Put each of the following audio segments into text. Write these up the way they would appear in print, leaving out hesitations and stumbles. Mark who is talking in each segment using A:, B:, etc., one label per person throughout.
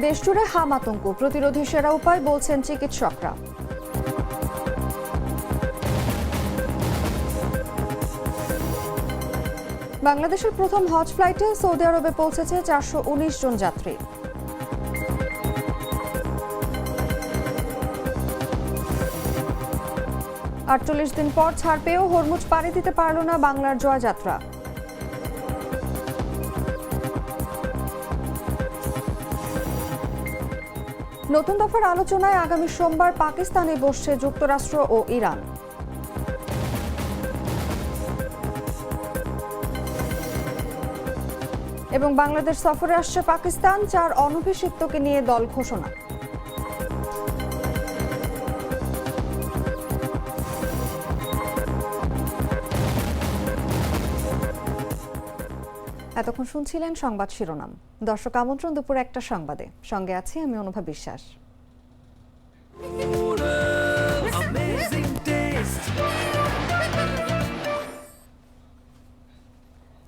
A: দেশজুড়ে হাম আতঙ্ক, প্রতিরোধী সেরা উপায় বলছেন চিকিৎসকরা। বাংলাদেশের প্রথম হজ ফ্লাইটে সৌদি আরবে পৌঁছেছে 419 জন যাত্রী। আটচল্লিশ দিন পর ছাড় পেয়েও হরমুজ পাড়ি দিতে পারল না বাংলার জয়যাত্রা। নতুন দফার আলোচনায় আগামী সোমবার পাকিস্তানে বসছে যুক্তরাষ্ট্র ও ইরান। এবং বাংলাদেশ সফরে আসছে পাকিস্তান, 4 অনভিষিক্তকে নিয়ে দল ঘোষণা। এতক্ষণ শুনছিলেন সংবাদ শিরোনাম। দর্শক আমন্ত্রণ দুপুর 1টা সংবাদে, সঙ্গে আছি আমি অনুভা বিশ্বাস।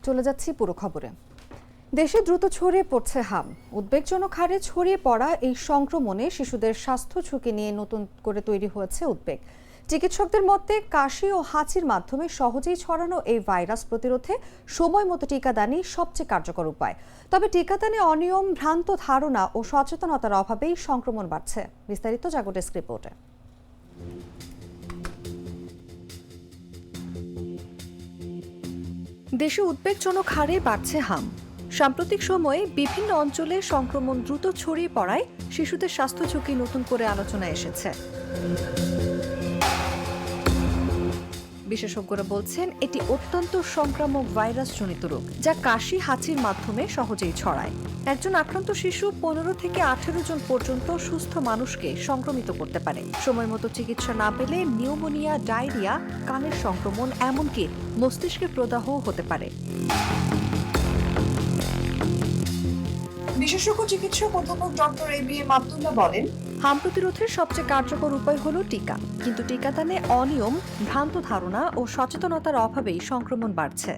A: চলে যাচ্ছি পুরো খবরে। দেশে দ্রুত ছড়িয়ে পড়ছে হাম। উদ্বেগজনক হারে ছড়িয়ে পড়া এই সংক্রমণে শিশুদের স্বাস্থ্য ঝুঁকি নিয়ে নতুন করে তৈরি হয়েছে উদ্বেগ। চিকিৎসকদের মতে কাশি ও হাঁচির মাধ্যমে সহজেই ছড়ানো এই ভাইরাস প্রতিরোধে সময় মতো টিকাদানই সবচেয়ে কার্যকর উপায়। তবে টিকাদানে অনিয়ম, ভ্রান্ত ধারণা ও সচেতনতার অভাবেই সংক্রমণ বাড়ছে। বিস্তারিত জাগো ডেস্ক রিপোর্টে। দেশে উদ্বেগজনক হারে বাড়ছে হাম। সাম্প্রতিক সময়ে বিভিন্ন অঞ্চলে সংক্রমণ দ্রুত ছড়িয়ে পড়ায় শিশুদের স্বাস্থ্য ঝুঁকি নতুন করে আলোচনায় এসেছে। বিশেষজ্ঞরা বলছেন এটি অত্যন্ত সংক্রামক ভাইরাসজনিত রোগ, যা কাশি, হাঁচির মাধ্যমে সহজেই ছড়ায়। একজন আক্রান্ত শিশু 15 থেকে 18 জন পর্যন্ত সুস্থ মানুষকে সংক্রমিত করতে পারে। সময় মতো চিকিৎসা না পেলে নিউমোনিয়া, ডায়রিয়া, কানের সংক্রমণ, এমনকি মস্তিষ্কে প্রদাহ হতে পারে। বিশেষজ্ঞ চিকিৎসক অধ্যাপক ডক্টর এবিএম আব্দুল্লাহ বলেন, হাম প্রতিরোধের সবচেয়ে কার্যকর উপায় হলো টিকা, কিন্তু টিকাদানে অনিয়ম, ভ্রান্ত ধারণা ও সচেতনতার অভাবেই সংক্রমণ বাড়ছে।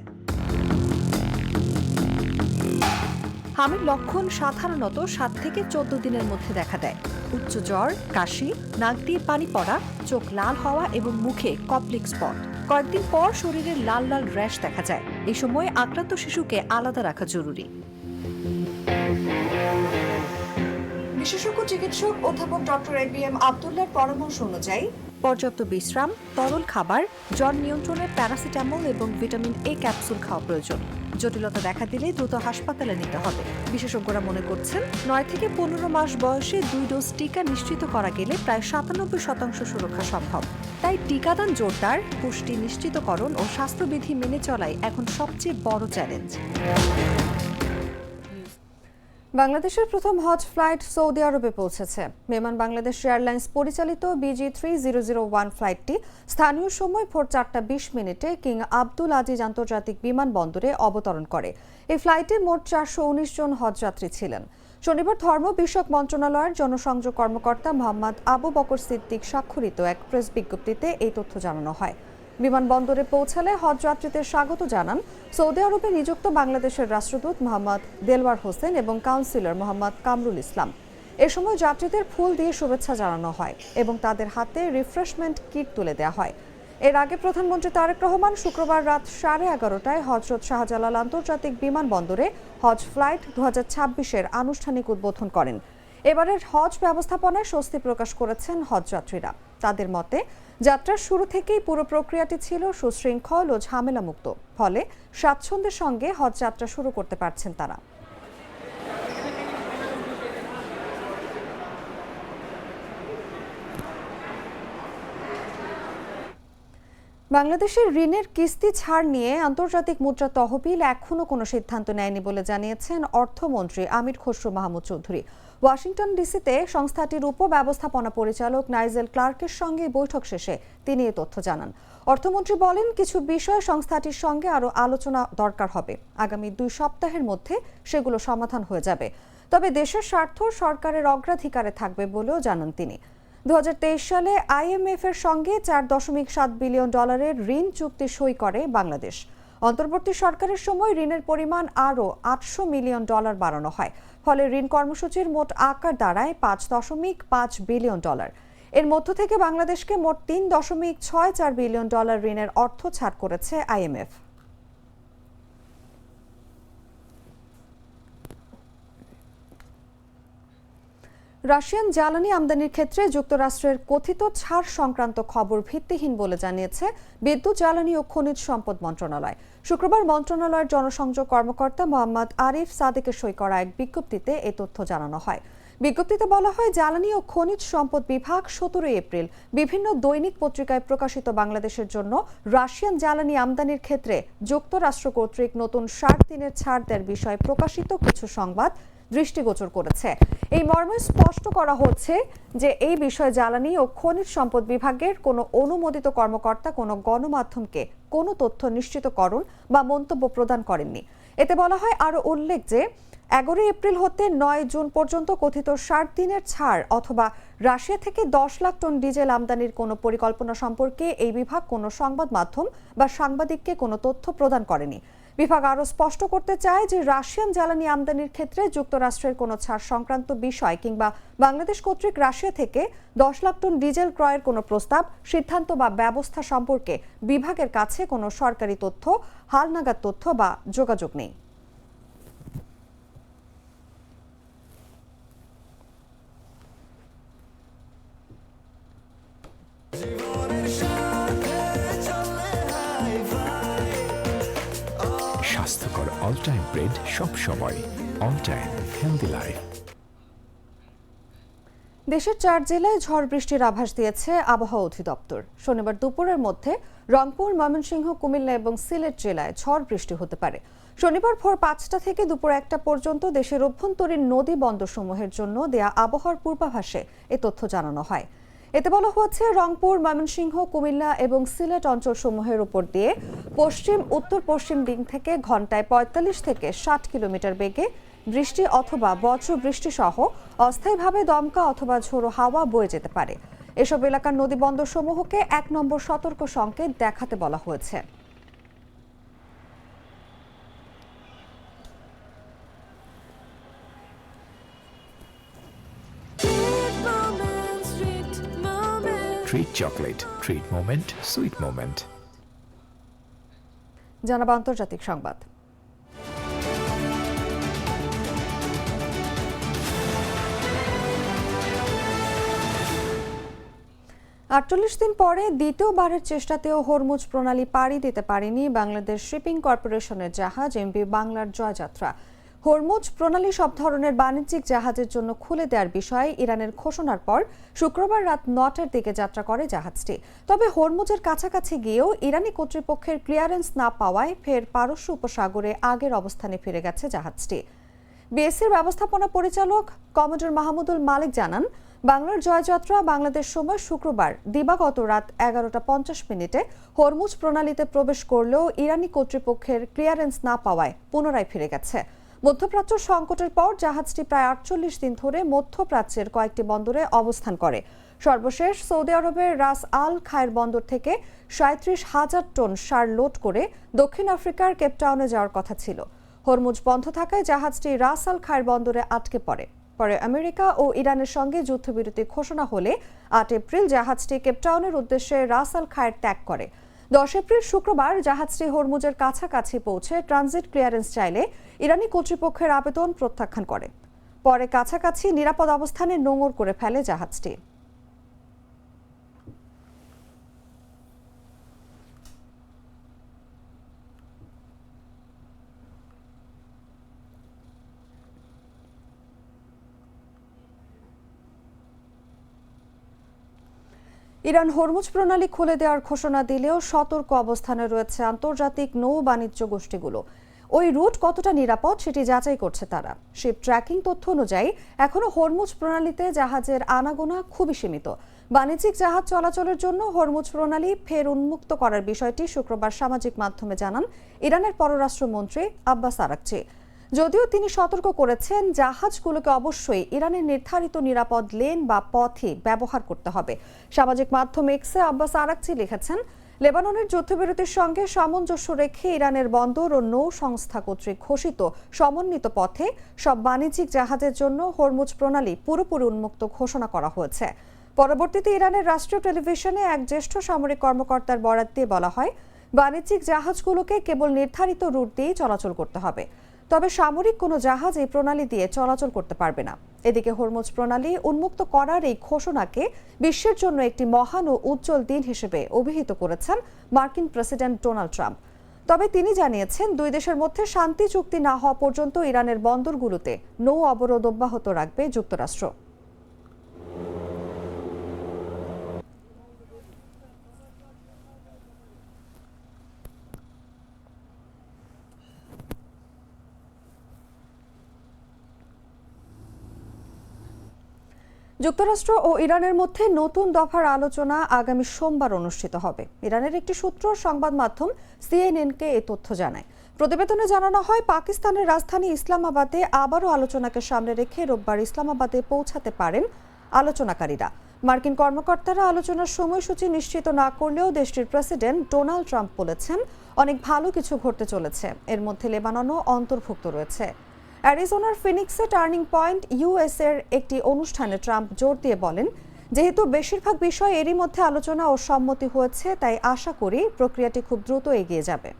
A: হামের লক্ষণ সাধারণত 7 থেকে 14 দিনের মধ্যে দেখা দেয়। উচ্চ জ্বর, কাশি, নাক দিয়ে পানি পড়া, চোখ লাল হওয়া এবং মুখে কপ্লিক স্পট। কয়েকদিন পর শরীরে লাল লাল র্যাশ দেখা যায়। এই সময় আক্রান্ত শিশুকে আলাদা রাখা জরুরি। বিশেষজ্ঞ চিকিৎসক অধ্যাপক ডক্টর এবিএম আব্দুল্লাহর পরামর্শ অনুযায়ী পর্যাপ্ত বিশ্রাম, তরল খাবার, জ্বর নিয়ন্ত্রণে প্যারাসিটামল এবং ভিটামিন এ ক্যাপসুল খাওয়া প্রয়োজন। জটিলতা দেখা দিলে দ্রুত হাসপাতালে নিতে হবে। বিশেষজ্ঞরা মনে করছেন 9 থেকে 15 মাস বয়সে 2 ডোজ টিকা নিশ্চিত করা গেলে প্রায় 97% সুরক্ষা সম্ভব। তাই টিকাদান জোরদার, পুষ্টি নিশ্চিতকরণ ও স্বাস্থ্যবিধি মেনে চলাই এখন সবচেয়ে বড় চ্যালেঞ্জ। বাংলাদেশের প্রথম হজ ফ্লাইট সৌদি আরবে পৌঁছেছে। বিমান বাংলাদেশ এয়ারলাইন্স পরিচালিত BG3001 ফ্লাইটটি স্থানীয় সময় ভোর 4টা 20 মিনিটে কিং আব্দুল আজিজ আন্তর্জাতিক বিমানবন্দরে অবতরণ করে। এই ফ্লাইটে মোট 419 জন হজযাত্রী ছিলেন। শনিবার ধর্ম বিষয়ক মন্ত্রণালয়ের জনসংযোগ কর্মকর্তা মোহাম্মদ আবু বকর সিদ্দিক স্বাক্ষরিত এক প্রেস বিজ্ঞপ্তিতে এই তথ্য জানানো হয়। বিমানবন্দরে পৌঁছালে হজযাত্রীদের স্বাগত জানান সৌদি আরবে নিযুক্ত বাংলাদেশের রাষ্ট্রদূত মোহাম্মদ দেলওয়ার হোসেন এবং কাউন্সিলর মোহাম্মদ কামরুল ইসলাম। এ সময় যাত্রীদের ফুল দিয়ে শুভেচ্ছা জানানো হয় এবং তাদের হাতে রিফ্রেশমেন্ট কিট তুলে দেওয়া হয়। এর আগে প্রধানমন্ত্রী তারেক রহমান শুক্রবার রাত 11:30টায় হজরত শাহজালাল আন্তর্জাতিক বিমানবন্দরে হজ ফ্লাইট 2026-এর আনুষ্ঠানিক উদ্বোধন করেন। এবারের হজ ব্যবস্থাপনায় স্বস্তি প্রকাশ করেছেন হজযাত্রীরা। তাদের মতে যাত্রার শুরু থেকেই পুরো প্রক্রিয়াটি ছিল সুশৃঙ্খল ও ঝামেলামুক্ত, ফলে স্বাচ্ছন্দ্যের সঙ্গে হজ যাত্রা শুরু করতে পারছেন তারা। বাংলাদেশের ঋণের কিস্তি ছাড় নিয়ে আন্তর্জাতিক মুদ্রা তহবিল এখনো কোনো সিদ্ধান্ত নেয়নি বলে জানিয়েছেন অর্থমন্ত্রী আমির খসরু মাহমুদ চৌধুরী। ওয়াশিংটন ডিসিতে সংস্থাটির উপব্যবস্থাপনা পরিচালক নাইজেল ক্লার্কের সঙ্গে বৈঠক শেষে তিনি এ তথ্য জানান। অর্থমন্ত্রী বলেন, কিছু বিষয় সংস্থাটির সঙ্গে আরও আলোচনা দরকার হবে। আগামী 2 সপ্তাহের মধ্যে সেগুলো সমাধান হয়ে যাবে। তবে দেশের স্বার্থ সরকারের অগ্রাধিকারে থাকবে বলেও জানান তিনি। 2023 সালে IMF এর সঙ্গে $4.7 বিলিয়ন ঋণ চুক্তি সই করে বাংলাদেশ। অন্তর্বর্তী সরকারের সময় ঋণের পরিমাণ আরও $800 মিলিয়ন বাড়ানো হয়। ফলে ঋণ কর্মসূচির মোট আকার দাঁড়ায় $5.5 বিলিয়ন। এর মধ্য থেকে বাংলাদেশকে মোট $3.64 বিলিয়ন ঋণের অর্থ ছাড় করেছে IMF। রাশিয়ান জ্বালানি আমদানির ক্ষেত্রে যুক্তরাষ্ট্রের কথিত ছাড় সংক্রান্ত খবর ভিত্তিহীন বলে জানিয়েছে বিদ্যুৎ, জ্বালানি ও খনিজ সম্পদ মন্ত্রণালয়। শুক্রবার মন্ত্রণালয়ের জনসংযোগ কর্মকর্তা মোহাম্মদ আরিফ সাদেকের সই করা এক বিজ্ঞপ্তিতে এই তথ্য জানানো হয়। বিজ্ঞপ্তিতে বলা হয়, জ্বালানি ও খনিজ সম্পদ বিভাগ 17 এপ্রিল বিভিন্ন দৈনিক পত্রিকায় প্রকাশিত বাংলাদেশের জন্য রাশিয়ান জ্বালানি আমদানির ক্ষেত্রে যুক্তরাষ্ট্র কর্তৃক নতুন 60 দিনের ছাড় দেওয়ার বিষয়ে প্রকাশিত কিছু সংবাদ দৃষ্টিগোচর করেছে। এই মর্মে স্পষ্ট করা হচ্ছে যে এই বিষয়ে জ্বালানি ও খনিজ সম্পদ বিভাগের কোনো অনুমোদিত কর্মকর্তা কোনো গণমাধ্যমকে কোনো তথ্য নিশ্চিতকরণ বা মন্তব্য প্রদান করেননি। এতে বলা হয়, আরও উল্লেখ যে 11 এপ্রিল হতে 9 জুন পর্যন্ত কথিত 60 দিনের ছাড় অথবা রাশিয়া থেকে 10 লাখ টন ডিজেল আমদানির কোনো পরিকল্পনা সম্পর্কে এই বিভাগ কোনো সংবাদ মাধ্যম বা সাংবাদিককে কোনো তথ্য প্রদান করেনি। বিভাগ আরও স্পষ্ট করতে চায় যে রাশিয়ান জ্বালানি আমদানির ক্ষেত্রে যুক্তরাষ্ট্রের কোনো ছাড় সংক্রান্ত বিষয় কিংবা বাংলাদেশ কর্তৃক রাশিয়া থেকে 10 লাখ টন ডিজেল ক্রয়ের কোনো প্রস্তাব, সিদ্ধান্ত বা ব্যবস্থা সম্পর্কে বিভাগের কাছে কোনো সরকারি তথ্য, হালনাগাদ তথ্য বা যোগাযোগ নেই।
B: স্বাস্থ্যকর অল টাইম ব্রেড সব সময়, অল টাইম হেলদি লাইফ।
A: দেশের 4 জেলায় ঝড় বৃষ্টির আভাস দিয়েছে আবহাওয়া অধিদপ্তর। শনিবার দুপুরের মধ্যে রংপুর, ময়মনসিংহ, কুমিল্লা এবং সিলেট জেলায় ঝড় বৃষ্টি হতে পারে। শনিবার ভোর 5টা থেকে দুপুর 1টা পর্যন্ত দেশের অভ্যন্তরীণ নদী বন্দরসমূহের জন্য দেয়া আবহাওয়ার পূর্বাভাসে এ তথ্য জানানো হয়। এতে বলা হচ্ছে, রংপুর, ময়মনসিংহ, কুমিল্লা এবং সিলেট অঞ্চলসমূহের উপর দিয়ে পশ্চিম উত্তর পশ্চিম দিক থেকে ঘন্টায় 45 থেকে 60 কিলোমিটার বেগে বৃষ্টি অথবা বজ্র বৃষ্টি সহ অস্থায়ীভাবে দমকা অথবা ঝোড়ো হাওয়া বয়ে যেতে পারে। এসব এলাকার নদী বন্দরসমূহকে 1 নম্বর সতর্ক সংকেত দেখাতে বলা হয়েছে।
B: Treat chocolate, treat moment, sweet moment.
A: জানাবো আন্তর্জাতিক সংবাদ। 48 দিন পরে দ্বিতীয়বারের চেষ্টাতেও হরমুজ প্রণালী পাড়ি দিতে পারেনি বাংলাদেশ শিপিং কর্পোরেশনের জাহাজ এমভি বাংলার জয়যাত্রা। হরমুজ প্রণালী সব ধরনের বাণিজ্যিক জাহাজের জন্য খুলে দেওয়ার বিষয়ে ইরানের ঘোষণার পর শুক্রবার রাত 9টার দিকে যাত্রা করে জাহাজটি। তবে হরমুজের কাছাকাছি গিয়েও ইরানি কর্তৃপক্ষের ক্লিয়ারেন্স না পাওয়ায় ফের পারস্য উপসাগরে আগের অবস্থানে ফিরে গেছে জাহাজটি। বিএসসির ব্যবস্থাপনা পরিচালক কমোডর মাহমুদুল মালিক জানান, বাংলার জয়যাত্রা বাংলাদেশ সময় শুক্রবার দিবাগত রাত 11টা 50 হরমুজ প্রণালীতে প্রবেশ করলেও ইরানি কর্তৃপক্ষের ক্লিয়ারেন্স না পাওয়ায় পুনরায় ফিরে গেছে। মধ্যপ্রাচ্য সংকটের পর জাহাজটি প্রায় 48 দিন ধরে মধ্যপ্রাচ্যের কয়েকটি বন্দরে অবস্থান করে। সর্বশেষ সৌদি আরবের রাস আল খায়ের বন্দর থেকে 37,000 টন সার লোড করে দক্ষিণ আফ্রিকার কেপটাউনে যাওয়ার কথা ছিল। হরমুজ বন্ধ থাকায় জাহাজটি রাস আল খায়ের বন্দরে আটকে পড়ে। পরে আমেরিকা ও ইরানের সঙ্গে যুদ্ধবিরতি ঘোষণা হলে 8 এপ্রিল জাহাজটি কেপটাউনের উদ্দেশ্যে রাস আল খায়ের ত্যাগ করে। 10 এপ্রিল শুক্রবার জাহাজটি হরমুজের কাছাকাছি পৌঁছে ট্রানজিট ক্লিয়ারেন্স চাইলে ইরানি কর্তৃপক্ষের আবেদন প্রত্যাখ্যান করে। পরে কাছাকাছি নিরাপদ অবস্থানে নোঙর করে ফেলে জাহাজটি। ইরান হরমুজ প্রণালী খুলে দেওয়ার ঘোষণা দিলেও সতর্ক অবস্থানে রয়েছে আন্তর্জাতিক নৌ বাণিজ্য গোষ্ঠীগুলো। ওই রুট কতটা নিরাপদ সেটি যাচাই করছে তারা। শিপ ট্র্যাকিং তথ্য অনুযায়ী এখনো হরমুজ প্রণালীতে জাহাজের আনাগোনা খুবই সীমিত। বাণিজ্যিক জাহাজ চলাচলের জন্য হরমুজ প্রণালী ফের উন্মুক্ত করার বিষয়টি শুক্রবার সামাজিক মাধ্যমে জানান ইরানের পররাষ্ট্রমন্ত্রী আব্বাস আরাকচি। যদিও তিনি সতর্ক করেছেন, জাহাজগুলোকে অবশ্যই ইরানের নির্ধারিত নিরাপদ লেন বা পথে ব্যবহার করতে হবে। সামাজিক মাধ্যম এক্সে আব্বাস আরাকচি লিখেছেন, লেবাননের যুদ্ধবিরতির সঙ্গে সামঞ্জস্য রেখে ইরানের বন্দর ও নৌ সংস্থা কর্তৃক ঘোষিত সমন্বিত পথে সব বাণিজ্যিক জাহাজের জন্য হরমুজ প্রণালী পুরোপুরি উন্মুক্ত ঘোষণা করা হয়েছে। পরবর্তীতে ইরানের রাষ্ট্রীয় টেলিভিশনে এক জ্যেষ্ঠ সামরিক কর্মকর্তার বরাত দিয়ে বলা হয়, বাণিজ্যিক জাহাজগুলোকে কেবল নির্ধারিত রুট দিয়েই চলাচল করতে হবে, তবে সামরিক কোনো জাহাজ এই প্রণালী দিয়ে চলাচল করতে পারবে না। এদিকে হরমুজ প্রণালী উন্মুক্ত করার এই ঘোষণাকে বিশ্বের জন্য একটি মহান ও উজ্জ্বল দিন হিসেবে অভিহিত করেছেন মার্কিন প্রেসিডেন্ট ডোনাল্ড ট্রাম্প। তবে তিনি জানিয়েছেন, দুই দেশের মধ্যে শান্তি চুক্তি না হওয়া পর্যন্ত ইরানের বন্দরগুলোতে নৌ অবরোধ অব্যাহত রাখবে যুক্তরাষ্ট্র। যুক্তরাষ্ট্র ও ইরানের মধ্যে নতুন দফার আলোচনা আগামী সোমবার অনুষ্ঠিত হবে। ইরানের একটি সূত্র সংবাদ মাধ্যম সিএনএনকে এ তথ্য জানায়। প্রতিবেদনে জানানো হয়, পাকিস্তানের রাজধানী ইসলামাবাদে আবারও আলোচনাকে সামনে রেখে রোববার ইসলামাবাদে পৌঁছাতে পারেন আলোচনাকারীরা। মার্কিন কর্মকর্তারা আলোচনার সময়সূচি নিশ্চিত না করলেও দেশটির প্রেসিডেন্ট ডোনাল্ড ট্রাম্প বলেছেন, অনেক ভালো কিছু ঘটতে চলেছে। এর মধ্যে লেবাননও অন্তর্ভুক্ত রয়েছে। অ্যারিজোনার ফিনিক্সে টার্নিং পয়েন্ট ইউএস এর একটি অনুষ্ঠানে ট্রাম্প জোর দিয়ে বলেন, যেহেতু বেশিরভাগ বিষয় এরই মধ্যে আলোচনা ও সম্মতি হয়েছে, তাই আশা করি প্রক্রিয়াটি খুব দ্রুত এগিয়ে যাবে।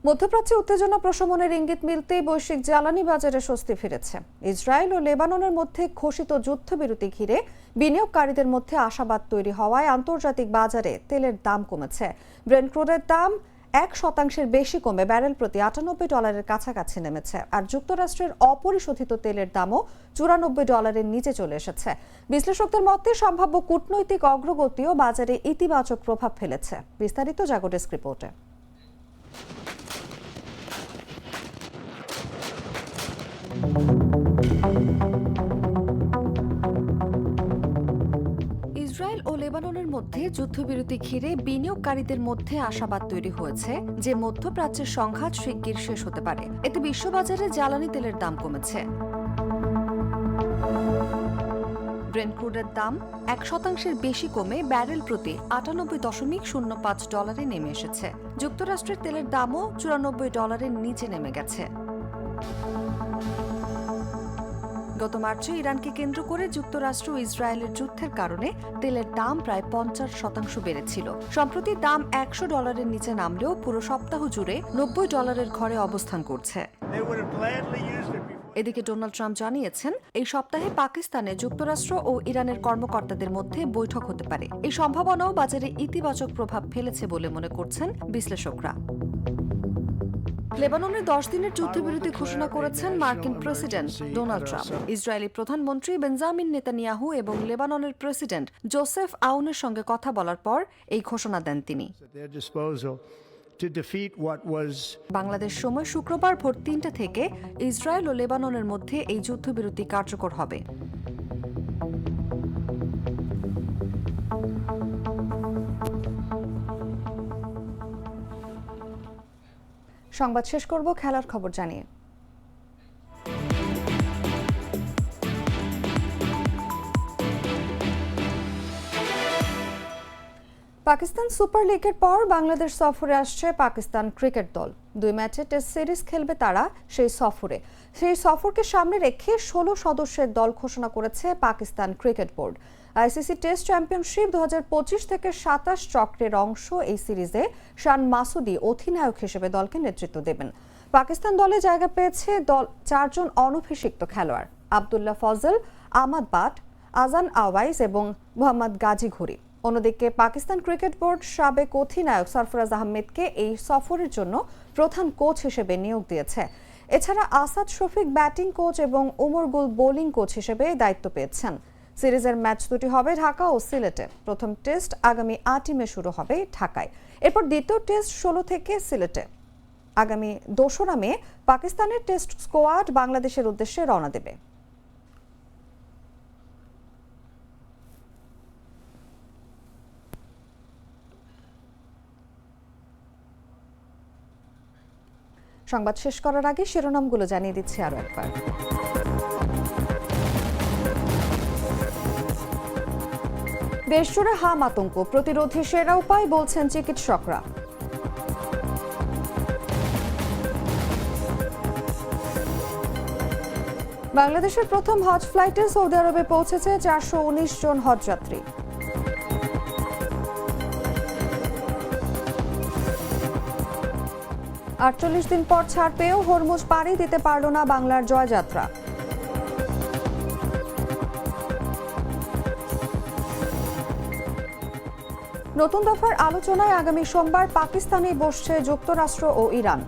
A: মধ্যপ্রাচ্যে উত্তেজনা প্রশমনের ইঙ্গিত মিলতেই বৈশ্বিক জ্বালানি বাজারে স্বস্তি ফিরেছে। ইসরায়েল ও লেবাননের মধ্যে ঘোষিত যুদ্ধবিরতি ঘিরে বিনিয়োগকারীদের মধ্যে আশাবাদ তৈরি হওয়ায় আন্তর্জাতিক বাজারে তেলের দাম কমেছে। ব্রেন্ট ক্রুডের দাম 1% বেশি কমে ব্যারেল প্রতি $98 কাছাকাছি নেমেছে। আর যুক্তরাষ্ট্রের অপরিশোধিত তেলের দামও $94 নিচে চলে এসেছে। বিশ্লেষকদের মতে সম্ভাব্য কূটনৈতিক অগ্রগতিও বাজারে ইতিবাচক প্রভাব ফেলেছে। বিস্তারিত জাগো ডেস্ক রিপোর্টে। ইসরায়েল ও লেবাননের মধ্যে যুদ্ধবিরতি ঘিরে বিনিয়োগকারীদের মধ্যে আশাবাদ তৈরি হয়েছে যে মধ্যপ্রাচ্যের সংঘাত শিগগির শেষ হতে পারে। এতে বিশ্ববাজারে জ্বালানি তেলের দাম কমেছে। ব্রেন্ট ক্রুডের দাম 1% বেশি কমে ব্যারেল প্রতি $98.05 নেমে এসেছে। যুক্তরাষ্ট্রের তেলের দামও $94 নিচে নেমে গেছে। গত মার্চে ইরানকে কেন্দ্র করে যুক্তরাষ্ট্র ও ইসরায়েলের যুদ্ধের কারণে তেলের দাম প্রায় 50% বেড়েছিল। সম্প্রতি দাম $100 নিচে নামলেও পুরো সপ্তাহ জুড়ে $90 ঘরে অবস্থান করছে। এদিকে ডোনাল্ড ট্রাম্প জানিয়েছেন, এই সপ্তাহে পাকিস্তানে যুক্তরাষ্ট্র ও ইরানের কর্মকর্তাদের মধ্যে বৈঠক হতে পারে। এই সম্ভাবনাও বাজারে ইতিবাচক প্রভাব ফেলেছে বলে মনে করছেন বিশ্লেষকরা। লেবাননে 10 দিনের যুদ্ধবিরতি ঘোষণা করেছেন মার্কিন প্রেসিডেন্ট ডোনাল্ড ট্রাম্প। ইসরায়েলি প্রধানমন্ত্রী বেঞ্জামিন নেতানিয়াহু এবং লেবাননের প্রেসিডেন্ট জোসেফ আউনের সঙ্গে কথা বলার পর এই ঘোষণা দেন তিনি। বাংলাদেশ সময় শুক্রবার ভোর 3টা থেকে ইসরায়েল ও লেবাননের মধ্যে এই যুদ্ধবিরতি কার্যকর হবে। সংবাদ শেষ করব খেলার খবর জানিয়ে। পাকিস্তান সুপার লিগের পর বাংলাদেশ সফরে আসছে পাকিস্তান ক্রিকেট দল। 2 ম্যাচে টেস্ট সিরিজ খেলবে তারা সেই সফরকে সামনে রেখে 16 সদস্যের দল ঘোষণা করেছে Pakistan cricket board. ICC test championship 2025 থেকে 27 চক্রের অংশ এই সিরিজে শান মাসুদি অধিনায়ক হিসেবে দলকে নেতৃত্ব দেবেন। পাকিস্তান দলে জায়গা পেয়েছে 4 জন অনভিষিক্ত খেলোয়াড়, আবদুল্লাহ ফজল, আহমদ বাট, আজান আওয়াইস এবং মোহাম্মদ গাজী ঘুরি। অন্যদিকে পাকিস্তান ক্রিকেট বোর্ড সাবেক অধিনায়ক সরফরাজ আহমেদকে এই সফরের জন্য প্রধান কোচ হিসেবে নিয়োগ দিয়েছে। এছাড়া আসাদ শফিক ব্যাটিং কোচ এবং উমর গুল বোলিং কোচ হিসেবে দায়িত্ব পেয়েছেন। সিরিজের ম্যাচ দুটি হবে ঢাকা ও সিলেটে। প্রথম টেস্ট আগামী 8 মে শুরু হবে ঢাকায়। এরপর দ্বিতীয় টেস্ট 16 থেকে সিলেটে। আগামী 2রা মে পাকিস্তানের টেস্ট স্কোয়াড বাংলাদেশের উদ্দেশ্যে রওনা দেবে। সংবাদ শেষ করার আগে শিরোনামগুলো জানিয়ে দিচ্ছি আরও একবার। দেশজুড়ে হাম আতঙ্ক, প্রতিরোধে সেরা উপায় বলছেন চিকিৎসকরা। বাংলাদেশের প্রথম হজ ফ্লাইটে সৌদি আরবে পৌঁছেছে 419 জন হজযাত্রী। 48 দিন পর ছাড় পেয়েও হরমুজ পাড়ি দিতে পারল না বাংলার জয়যাত্রা। নতুন দফার আলোচনায় আগামী সোমবার পাকিস্তানে বসছে যুক্তরাষ্ট্র ও ইরান।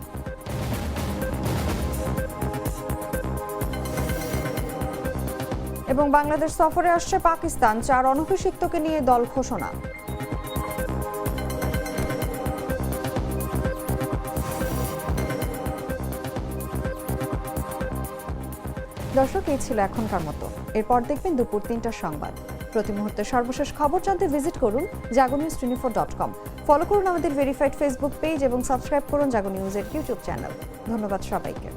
A: এবং বাংলাদেশ সফরে আসছে পাকিস্তান, 4 অনভিষিক্তকে নিয়ে দল ঘোষণা। দর্শক, এই ছিল এখনকার মতো। এরপর দেখবেন দুপুর 3টার সংবাদ। প্রতি মুহূর্তে সর্বশেষ খবর জানতে ভিজিট করুন jagonews24.com। ফলো করুন আমাদের ভেরিফাইড ফেসবুক পেজ এবং সাবস্ক্রাইব করুন জাগো নিউজের ইউটিউব চ্যানেল। ধন্যবাদ সবাইকে।